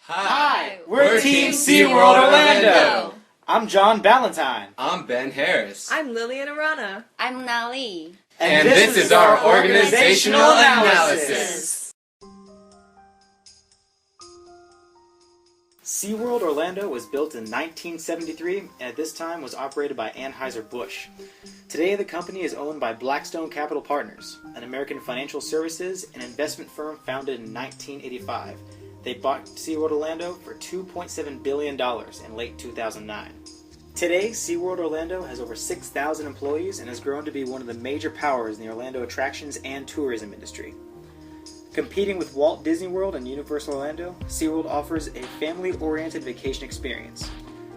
Hi, we're Team SeaWorld Orlando. I'm John Ballantyne. I'm Ben Harris. I'm Lillian Arana. I'm Nali. And this is our organizational analysis. SeaWorld Orlando was built in 1973 and at this time was operated by Anheuser-Busch. Today the company is owned by Blackstone Capital Partners, an American financial services and investment firm founded in 1985. They bought SeaWorld Orlando for $2.7 billion in late 2009. Today, SeaWorld Orlando has over 6,000 employees and has grown to be one of the major powers in the Orlando attractions and tourism industry. Competing with Walt Disney World and Universal Orlando, SeaWorld offers a family-oriented vacation experience,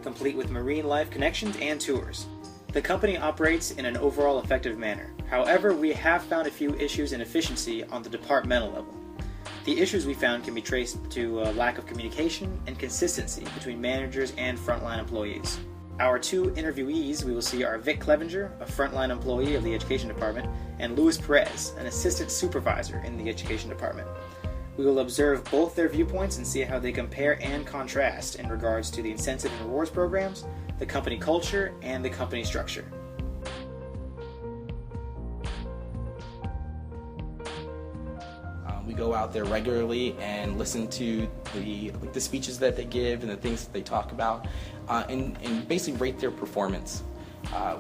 complete with marine life connections and tours. The company operates in an overall effective manner. However, we have found a few issues in efficiency on the departmental level. The issues we found can be traced to a lack of communication and consistency between managers and frontline employees. Our two interviewees we will see are Vic Clevenger, a frontline employee of the Education Department, and Luis Perez, an assistant supervisor in the Education Department. We will observe both their viewpoints and see how they compare and contrast in regards to the incentive and rewards programs, the company culture, and the company structure. We go out there regularly and listen to the speeches that they give and the things that they talk about, and basically rate their performance.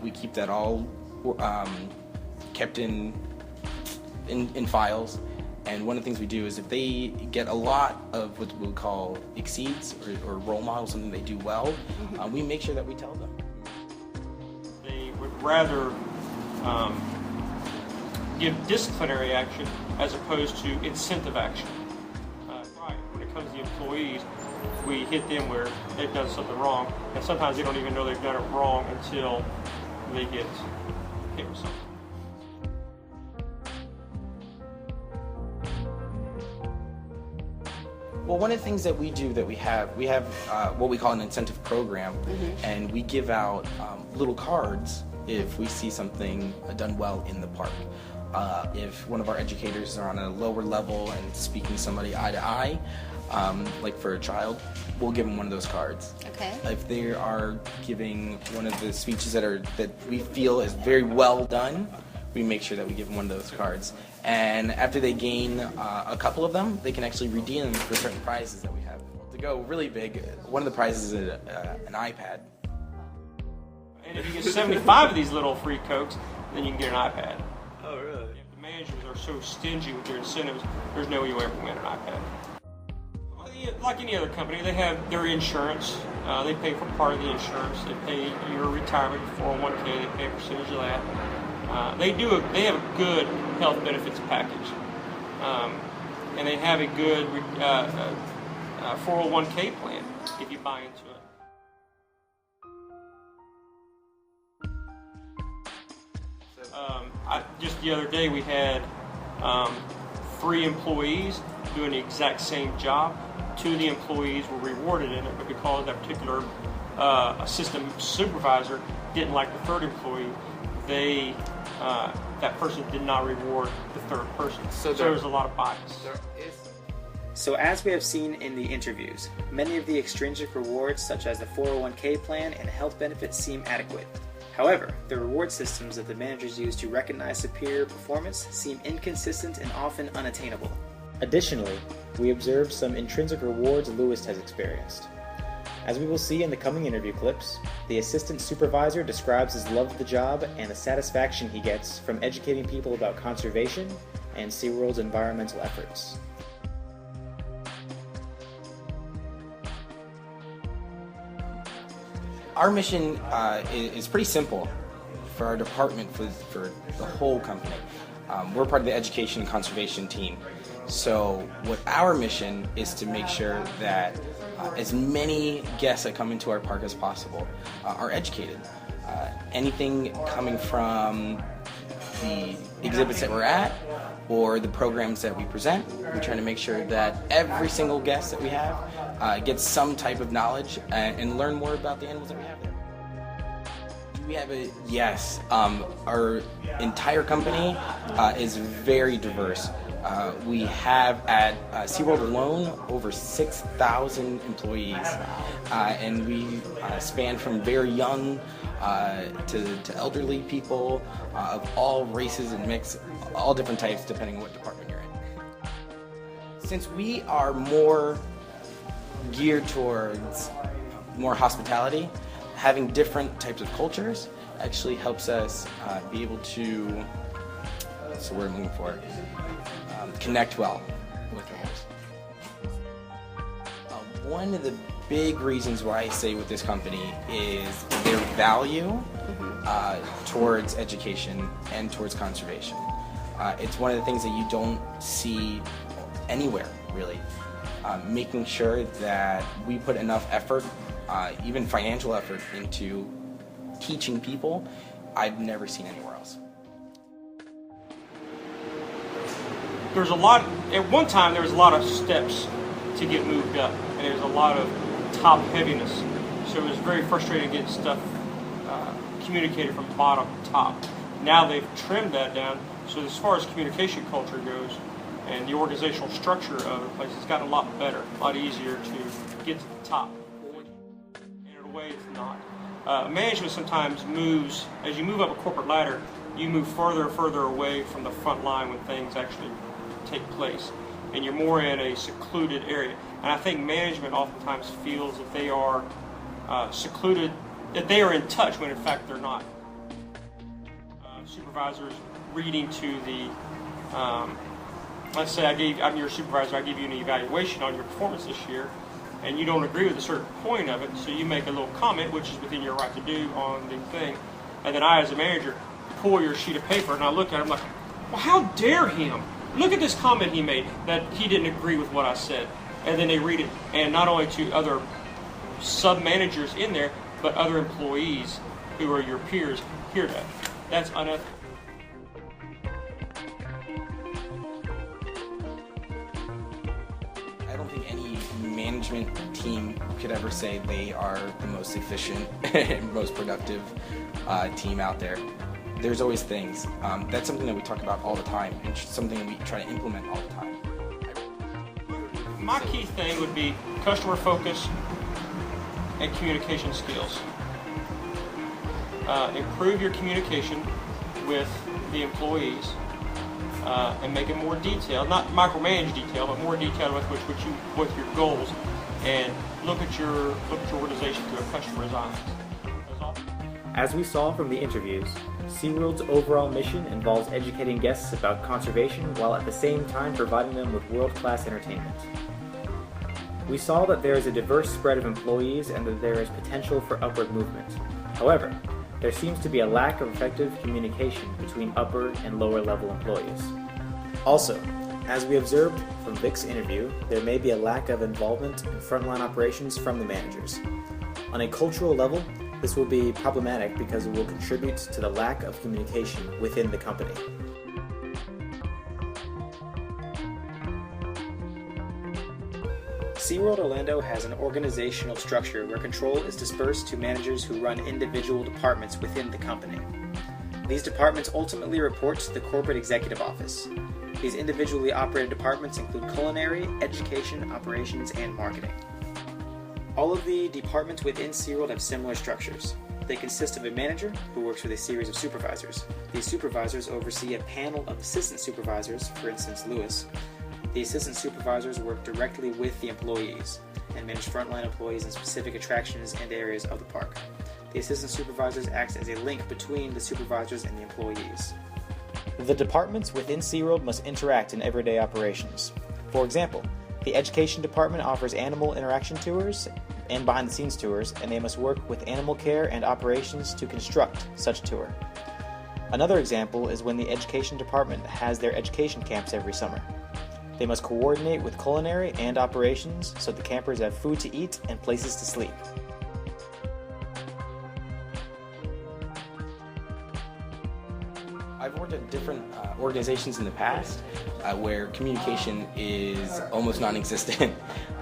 We keep that all kept in files, and one of the things we do is if they get a lot of what we call exceeds or role models, something they do well, we make sure that we tell them. They would rather give disciplinary action as opposed to incentive action. When it comes to the employees, we hit them where they've done something wrong, and sometimes they don't even know they've done it wrong until they get hit with something. Well, one of the things that we do that we have what we call an incentive program, and we give out little cards if we see something done well in the park. If one of our educators are on a lower level and speaking to somebody eye to eye, like for a child, we'll give them one of those cards. Okay. If they are giving one of the speeches that we feel is very well done, we make sure that we give them one of those cards. And after they gain a couple of them, they can actually redeem them for certain prizes that we have. To go really big, one of the prizes is an iPad. And if you get 75 of these little free Cokes, then you can get an iPad. Oh, really? If the managers are so stingy with their incentives, there's no way you'll ever win an iPad. Like any other company, they have their insurance. They pay for part of the insurance. They pay your retirement, 401k. They pay a percentage of that. They have a good health benefits package, and they have a good 401k plan if you buy into it. Just the other day we had 3 employees doing the exact same job. 2 of the employees were rewarded in it, but because that particular assistant supervisor didn't like the 3rd employee, that person did not reward the 3rd person. So there was a lot of bias. So as we have seen in the interviews, many of the extrinsic rewards such as the 401k plan and health benefits seem adequate. However, the reward systems that the managers use to recognize superior performance seem inconsistent and often unattainable. Additionally, we observed some intrinsic rewards Luis has experienced. As we will see in the coming interview clips, the assistant supervisor describes his love of the job and the satisfaction he gets from educating people about conservation and SeaWorld's environmental efforts. Our mission is pretty simple for our department, for the whole company. We're part of the education and conservation team. So what our mission is to make sure that as many guests that come into our park as possible are educated. Anything coming from the exhibits that we're at or the programs that we present, we're trying to make sure that every single guest that we have gets some type of knowledge and learn more about the animals that we have there. We have yes. Our entire company is very diverse. We have at SeaWorld alone over 6,000 employees, and we span from very young to elderly people of all races and mix, all different types depending on what department you're in. Since we are more geared towards more hospitality, having different types of cultures actually helps us be able to, what's the word I'm looking for, connect well with others. One of the big reasons why I stay with this company is their value towards education and towards conservation. It's one of the things that you don't see anywhere, really. Making sure that we put enough effort, even financial effort, into teaching people, I've never seen anywhere else. There's a lot, at one time there was a lot of steps to get moved up, and there was a lot of top heaviness. So it was very frustrating getting stuff communicated from bottom to top. Now they've trimmed that down, so as far as communication culture goes, and the organizational structure of the place, it's gotten a lot better, a lot easier to get to the top. And in a way it's not. Management sometimes moves, as you move up a corporate ladder, you move further and further away from the front line when things actually take place, and you're more in a secluded area. And I think management oftentimes feels that they are secluded, that they are in touch when in fact they're not. Supervisors reading to the, let's say I'm your supervisor, I give you an evaluation on your performance this year, and you don't agree with a certain point of it, so you make a little comment, which is within your right to do on the thing, and then I, as a manager, pull your sheet of paper, and I look at it, I'm like, well, how dare him? Look at this comment he made, that he didn't agree with what I said. And then they read it, and not only to other sub-managers in there, but other employees who are your peers hear that. That's unethical. I don't think any management team could ever say they are the most efficient and most productive team out there. There's always things. That's something that we talk about all the time, and something that we try to implement all the time. My key thing would be customer focus and communication skills. Improve your communication with the employees and make it more detailed, not micromanage detail, but more detailed with your goals, and look at your organization through a customer's eyes. As we saw from the interviews, SeaWorld's overall mission involves educating guests about conservation while at the same time providing them with world-class entertainment. We saw that there is a diverse spread of employees and that there is potential for upward movement. However, there seems to be a lack of effective communication between upper and lower level employees. Also, as we observed from Vic's interview, there may be a lack of involvement in frontline operations from the managers. On a cultural level, this will be problematic because it will contribute to the lack of communication within the company. SeaWorld Orlando has an organizational structure where control is dispersed to managers who run individual departments within the company. These departments ultimately report to the corporate executive office. These individually operated departments include culinary, education, operations, and marketing. All of the departments within SeaWorld have similar structures. They consist of a manager who works with a series of supervisors. These supervisors oversee a panel of assistant supervisors, for instance Lewis. The assistant supervisors work directly with the employees and manage frontline employees in specific attractions and areas of the park. The assistant supervisors act as a link between the supervisors and the employees. The departments within SeaWorld must interact in everyday operations. For example, the education department offers animal interaction tours and behind-the-scenes tours, and they must work with animal care and operations to construct such a tour. Another example is when the education department has their education camps every summer. They must coordinate with culinary and operations so the campers have food to eat and places to sleep. I've worked at different organizations in the past where communication is almost non-existent.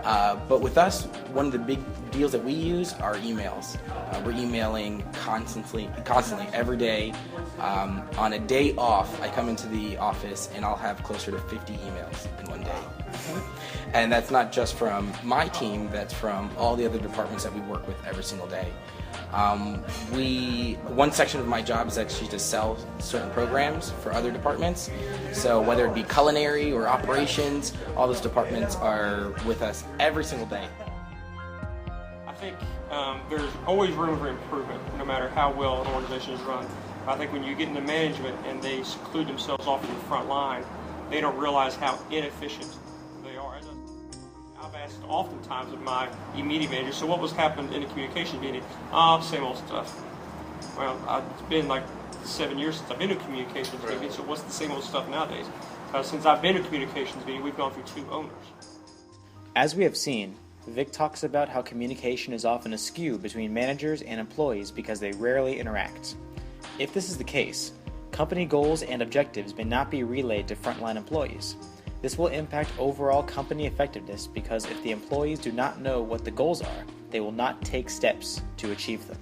But with us, one of the big deals that we use are emails. We're emailing constantly, every day. On a day off, I come into the office and I'll have closer to 50 emails in one day. And that's not just from my team, that's from all the other departments that we work with every single day. One section of my job is actually to sell certain programs for other departments. So whether it be culinary or operations, all those departments are with us every single day. I think there's always room for improvement, no matter how well an organization is run. I think when you get into management and they seclude themselves off to the front line, they don't realize how inefficient they are. I've asked oftentimes of my immediate manager, so what was happened in the communications meeting? Same old stuff. Well, it's been like 7 years since I've been to a communications meeting, so what's the same old stuff nowadays? Since I've been to a communications meeting, we've gone through 2 owners. As we have seen, Vic talks about how communication is often askew between managers and employees because they rarely interact. If this is the case, company goals and objectives may not be relayed to frontline employees. This will impact overall company effectiveness because if the employees do not know what the goals are, they will not take steps to achieve them.